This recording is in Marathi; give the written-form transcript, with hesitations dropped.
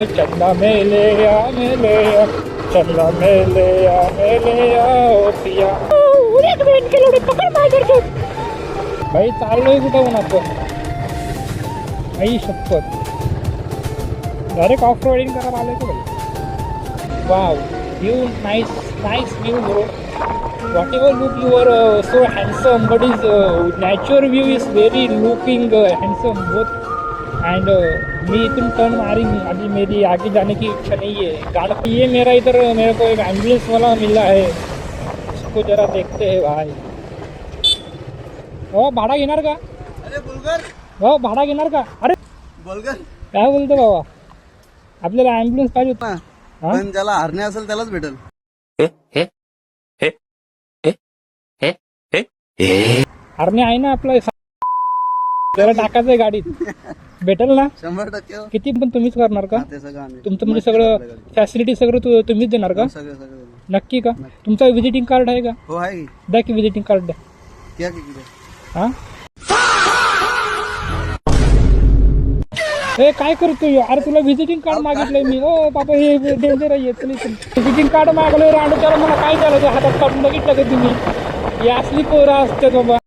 चंदा मेले आ चंदा मेले आ ओ पिया पकड माझ्या भाई चाललोय कुठं म्हणून आपण आई शपथ डायरेक्ट ऑफ रोडिंग करायला आलोय का भाई wow view nice view bro what ever look you are so handsome but is natural view is very looking handsome both end मैं इतनी टर्न मारी अभी मेरी आगे जाने की इच्छा नहीं है गाड़ी ये मेरा इधर मेरे को एक एम्बुलेंस वाला मिला है उसको जरा देखते हैं भाई हो भाड़ा घेणार का अरे बुलगर हो भाड़ा घेणार का अरे बुलगर काय बोलतो बाबा आपल्याला ॲम्ब्युलन्स पाहिजे होता हा? पण ज्याला हरणे असेल त्यालाच भेटेल हरणे आहे ना आपलं जरा टाकायचंय गाडीत भेटेल ना 100% किती पण तुम्हीच करणार का ते सगळं आम्ही तुमचं म्हणजे सगळं फॅसिलिटी सगळं तुम्हीच देणार का सगळं नक्की का तुमचा विजिटिंग कार्ड आहे का हो आहे की द्या की विजिटिंग कार्ड द्या क्या की हा हे काय करतोय अरे तुला विजिटिंग कार्ड मागितलंय मी हो बाबा हे डेंजर आहे विजिटिंग कार्ड मागलोय रांडूच्याला मला काय झालं ते हातात काढून बघितलं का तुम्ही ही असली पोरं असते बाबा